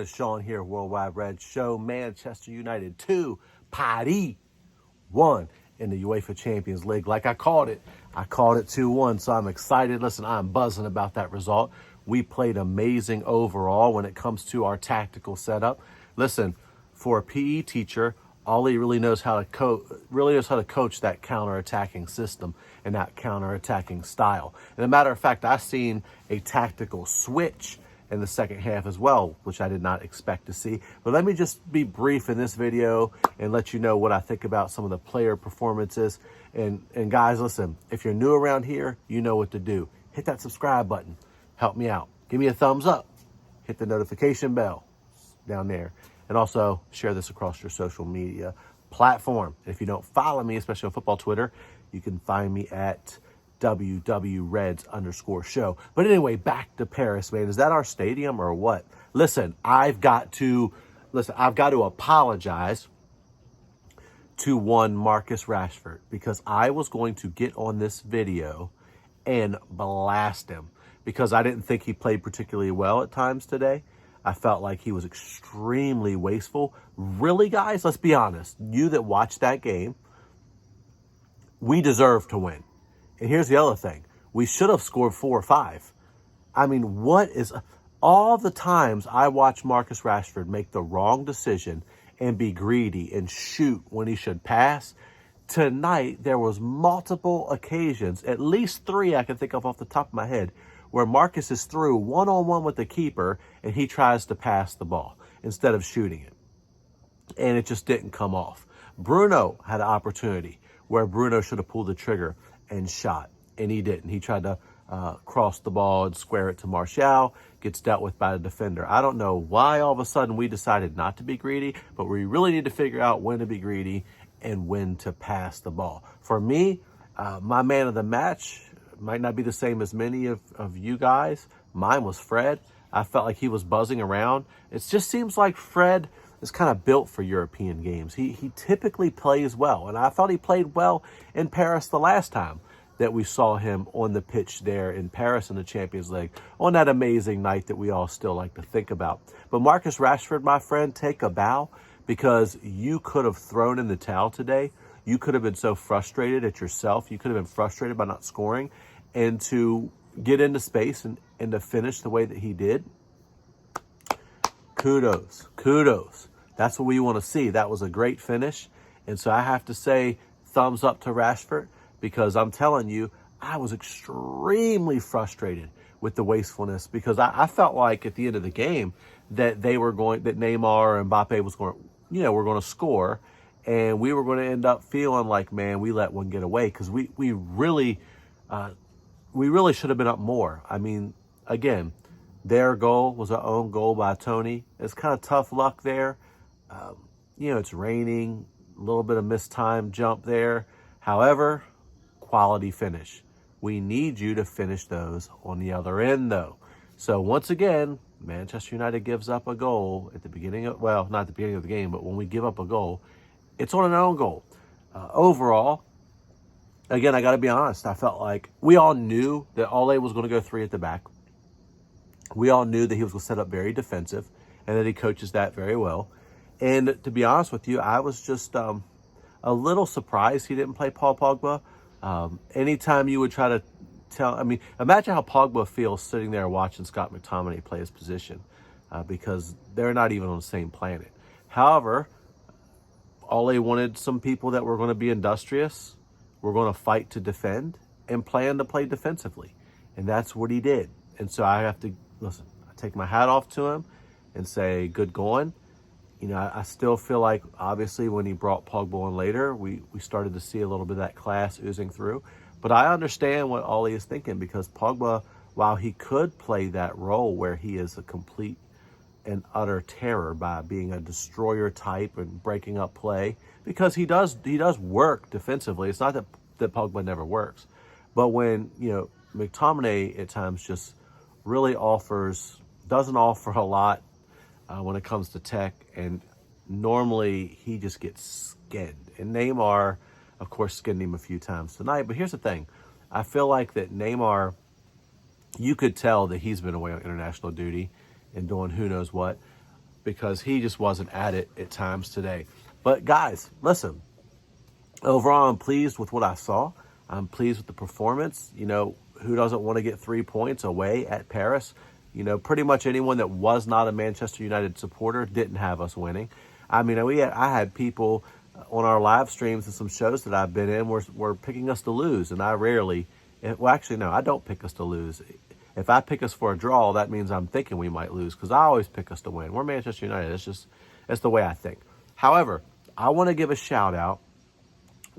is Sean here, Worldwide Red Show. Manchester United 2, Paris 1 in the UEFA Champions League. Like I called it 2-1, so I'm excited. Listen, I'm buzzing about that result. We played amazing overall when it comes to our tactical setup. Listen, for a PE teacher, Ollie really knows how to coach that counter-attacking system and that counter-attacking style. And as a matter of fact, I've seen a tactical switch in the second half as well, which I did not expect to see. But let me just be brief in this video and let you know what I think about some of the player performances. And guys, listen, if you're new around here, you know what to do. Hit that subscribe button. Help me out. Give me a thumbs up. Hit the notification bell down there. And also share this across your social media platform. And if you don't follow me, especially on football Twitter, you can find me at WWReds_show. But anyway, back to Paris, man. Is that our stadium or what? Listen, I've got to apologize to one Marcus Rashford because I was going to get on this video and blast him because I didn't think he played particularly well at times today. I felt like he was extremely wasteful. Really, guys, let's be honest. You that watched that game, we deserve to win. And here's the other thing. We should have scored 4 or 5. I mean, all the times I watch Marcus Rashford make the wrong decision and be greedy and shoot when he should pass, tonight there was multiple occasions, at least 3 I can think of off the top of my head, where Marcus is through one-on-one with the keeper and he tries to pass the ball instead of shooting it. And it just didn't come off. Bruno had an opportunity where Bruno should have pulled the trigger and shot, and he didn't. He tried to cross the ball and square it to Martial, gets dealt with by the defender. I don't know why all of a sudden we decided not to be greedy, but we really need to figure out when to be greedy and when to pass the ball. For me, my man of the match might not be the same as many of you guys. Mine was Fred. I felt like he was buzzing around. It just seems like Fred is kind of built for European games. He typically plays well, and I thought he played well in Paris the last time that we saw him on the pitch there in Paris in the Champions League on that amazing night that we all still like to think about. But Marcus Rashford, my friend, take a bow because you could have thrown in the towel today. You could have been so frustrated at yourself. You could have been frustrated by not scoring. And to get into space and to finish the way that he did, kudos. That's what we want to see. That was a great finish. And so I have to say thumbs up to Rashford because I'm telling you, I was extremely frustrated with the wastefulness because I felt like at the end of the game that Neymar and Mbappe were going to score. And we were going to end up feeling like, man, we let one get away because we really should have been up more. I mean, again, their goal was our own goal by Tony. It's kind of tough luck there. It's raining, a little bit of mistimed jump there. However, quality finish. We need you to finish those on the other end, though. So once again, Manchester United gives up a goal at the beginning of, well, not at the beginning of the game, but when we give up a goal, it's on an own goal. Overall, again, I got to be honest. I felt like we all knew that Ole was going to go 3 at the back. We all knew that he was going to set up very defensive and that he coaches that very well. And to be honest with you, I was just a little surprised he didn't play Paul Pogba. Anytime you would try to imagine how Pogba feels sitting there watching Scott McTominay play his position because they're not even on the same planet. However, Ole wanted some people that were going to be industrious, were going to fight to defend, and plan to play defensively. And that's what he did. And so I have to, listen, I take my hat off to him and say, good going. I still feel like, obviously, when he brought Pogba on later, we started to see a little bit of that class oozing through. But I understand what Ole is thinking because Pogba, while he could play that role where he is a complete and utter terror by being a destroyer type and breaking up play, because he does work defensively. It's not that Pogba never works. But when, McTominay at times just really doesn't offer a lot when it comes to tech, and normally he just gets skinned. And Neymar, of course, skinned him a few times tonight. But here's the thing. I feel like that Neymar, you could tell that he's been away on international duty and doing who knows what. because he just wasn't at it at times today. But guys, listen, overall, I'm pleased with what I saw. I'm pleased with the performance. You know, who doesn't want to get 3 points away at Paris? You know, pretty much anyone that was not a Manchester United supporter didn't have us winning. I mean, I had people on our live streams and some shows that I've been in were picking us to lose, and I rarely, well, actually, no, I don't pick us to lose. If I pick us for a draw, that means I'm thinking we might lose, because I always pick us to win. We're Manchester United. It's the way I think. However, I want to give a shout out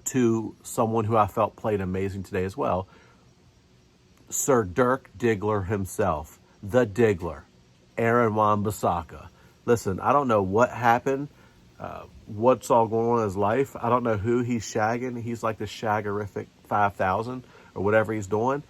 to someone who I felt played amazing today as well, Sir Dirk Diggler himself, the Diggler, Aaron Wan-Bissaka. Listen, I don't know what happened, what's all going on in his life. I don't know who he's shagging. He's like the shaggerific 5,000 or whatever he's doing.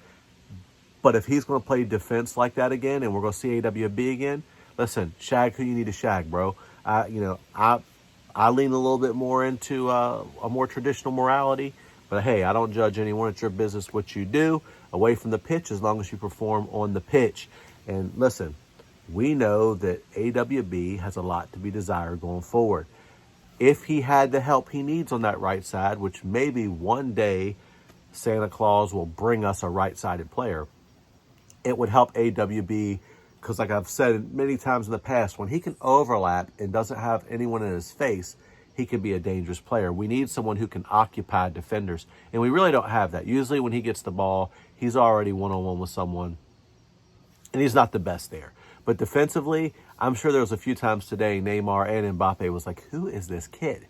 But if he's going to play defense like that again, and we're going to see AWB again, listen, shag who you need to shag, bro. I lean a little bit more into a more traditional morality. But hey, I don't judge anyone. It's your business what you do away from the pitch, as long as you perform on the pitch. And listen, we know that AWB has a lot to be desired going forward. If he had the help he needs on that right side, which maybe one day Santa Claus will bring us a right-sided player, it would help AWB, because like I've said many times in the past, when he can overlap and doesn't have anyone in his face, he can be a dangerous player. We need someone who can occupy defenders, and we really don't have that. Usually when he gets the ball, he's already one-on-one with someone, and he's not the best there. But defensively, I'm sure there was a few times today Neymar and Mbappe was like, who is this kid?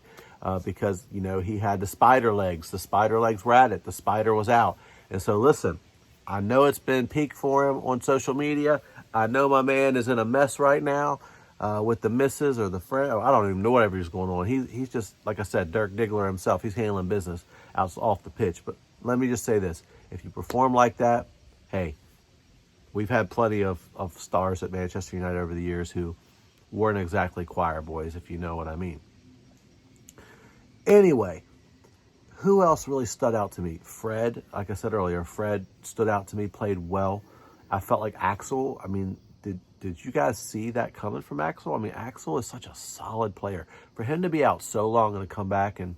Because, you know, he had the spider legs. The spider legs were at it. The spider was out. And so, listen, I know it's been peak for him on social media. I know my man is in a mess right now with the missus or the friend. I don't even know whatever he's going on. He's just, like I said, Dirk Diggler himself. He's handling business off the pitch. But let me just say this. If you perform like that, hey, we've had plenty of stars at Manchester United over the years who weren't exactly choir boys, if you know what I mean. Anyway, who else really stood out to me? Fred, like I said earlier, Fred stood out to me, played well. I felt like Axel, I mean, did you guys see that coming from Axel? I mean, Axel is such a solid player. For him to be out so long and to come back and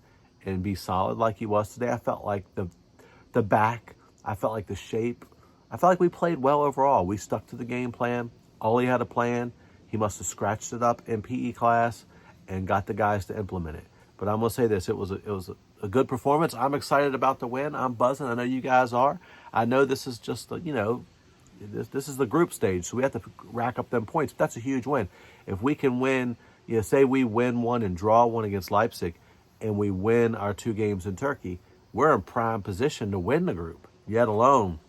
be solid like he was today, I felt like the back, I felt like the shape, I felt like we played well overall. We stuck to the game plan. Ollie had a plan. He must have scratched it up in PE class and got the guys to implement it. But I'm going to say this. It was a good performance. I'm excited about the win. I'm buzzing. I know you guys are. I know this is just, this is the group stage, so we have to rack up them points. That's a huge win. If we can win, say we win one and draw one against Leipzig, and we win our 2 games in Turkey, we're in prime position to win the group, yet alone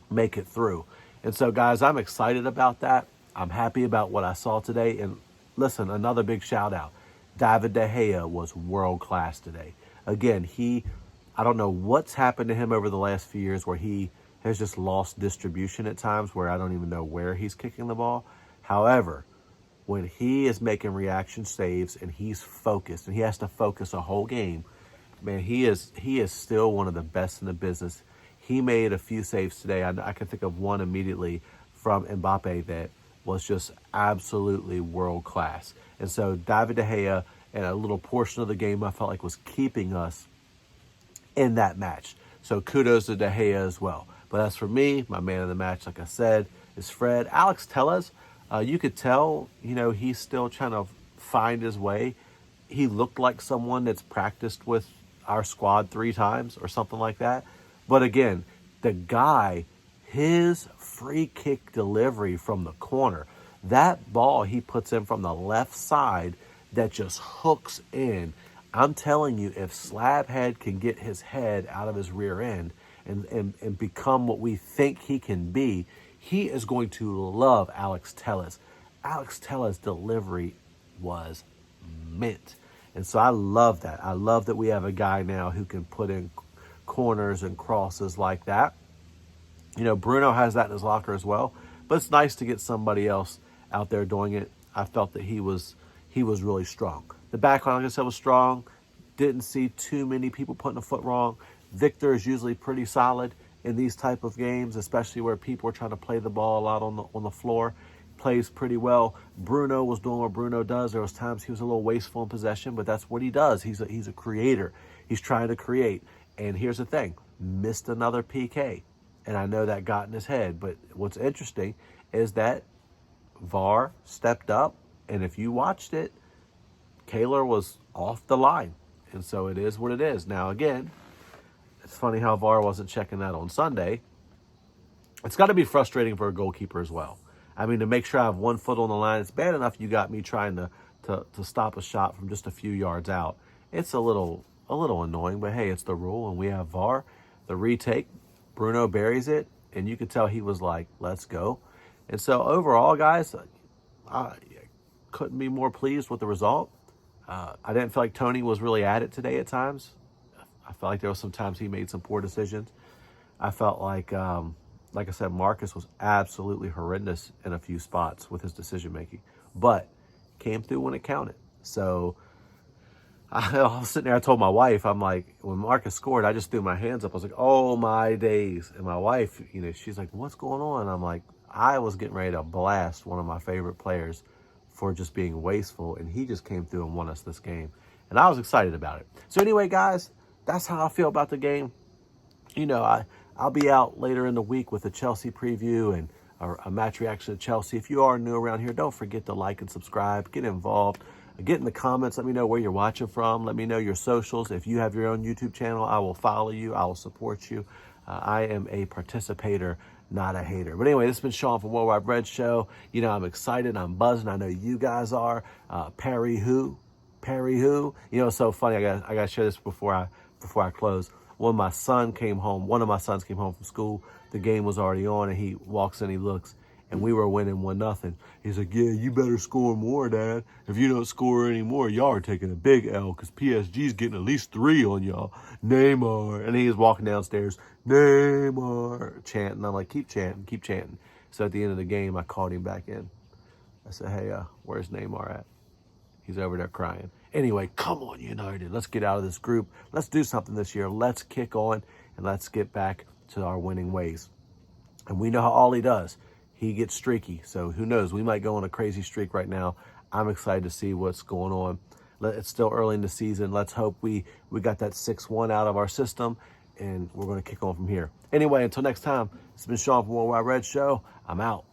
make it through. And so, guys, I'm excited about that. I'm happy about what I saw today. And listen, another big shout out. David De Gea was world class today. Again, I don't know what's happened to him over the last few years where he has just lost distribution at times where I don't even know where he's kicking the ball. However, when he is making reaction saves and he's focused, and he has to focus a whole game, man, he is still one of the best in the business. He made a few saves today. I can think of one immediately from Mbappe that was just absolutely world class. And so David De Gea, and a little portion of the game I felt like was keeping us in that match. So kudos to De Gea as well. But as for me, my man of the match, like I said, is Fred. Alex Telles, you could tell, he's still trying to find his way. He looked like someone that's practiced with our squad 3 times or something like that. But again, the guy, his free kick delivery from the corner, that ball he puts in from the left side that just hooks in. I'm telling you, if Slabhead can get his head out of his rear end and become what we think he can be, he is going to love Alex Telles. Alex Telles' delivery was mint. And so I love that. I love that we have a guy now who can put in corners and crosses like that. Bruno has that in his locker as well, but it's nice to get somebody else out there doing it. I felt that he was really strong. The back line, like I said, was strong. Didn't see too many people putting a foot wrong. Victor is usually pretty solid in these type of games, especially where people are trying to play the ball a lot on the floor. plays pretty well. Bruno was doing what Bruno does. There was times he was a little wasteful in possession, but that's what he does. He's a creator. He's trying to create. And here's the thing, missed another PK. And I know that got in his head. But what's interesting is that VAR stepped up. And if you watched it, Kaler was off the line. And so it is what it is. Now, again, it's funny how VAR wasn't checking that on Sunday. It's got to be frustrating for a goalkeeper as well. I mean, to make sure I have 1 foot on the line, it's bad enough you got me trying to stop a shot from just a few yards out. It's a little annoying, but hey, it's the rule, and we have VAR. The retake, Bruno buries it, and you could tell he was like, let's go. And so overall, guys, I couldn't be more pleased with the result. I didn't feel like Tony was really at it today at times. I felt like there was some times he made some poor decisions. I felt like I said, Marcus was absolutely horrendous in a few spots with his decision-making, but came through when it counted. So I was sitting there, I told my wife, I'm like, when Marcus scored, I just threw my hands up. I was like, oh my days. And my wife, she's like, what's going on? I'm like, I was getting ready to blast one of my favorite players for just being wasteful, and he just came through and won us this game. And I was excited about it. So anyway, guys, that's how I feel about the game. I'll be out later in the week with a Chelsea preview and a match reaction to Chelsea. If you are new around here, don't forget to like and subscribe. Get involved. Get in the comments. Let me know where you're watching from. Let me know your socials. If you have your own YouTube channel, I will follow you. I will support you. I am a participator, not a hater. But anyway, this has been Sean from Worldwide Red Show. I'm excited. I'm buzzing. I know you guys are. Perry who? It's so funny. I got to share this before I close. One of my sons came home from school. The game was already on, and he walks in, he looks, and we were winning 1-0. He's like, yeah, you better score more, Dad. If you don't score anymore, y'all are taking a big L because PSG's getting at least 3 on y'all. Neymar. And he is walking downstairs, Neymar, chanting. I'm like, keep chanting, keep chanting. So at the end of the game, I called him back in. I said, hey, where's Neymar at? He's over there crying. Anyway, come on, United. Let's get out of this group. Let's do something this year. Let's kick on, and let's get back to our winning ways. And we know how Ollie does. He gets streaky. So who knows? We might go on a crazy streak right now. I'm excited to see what's going on. It's still early in the season. Let's hope we got that 6-1 out of our system, and we're going to kick on from here. Anyway, until next time, it's been Sean from Worldwide Red Show. I'm out.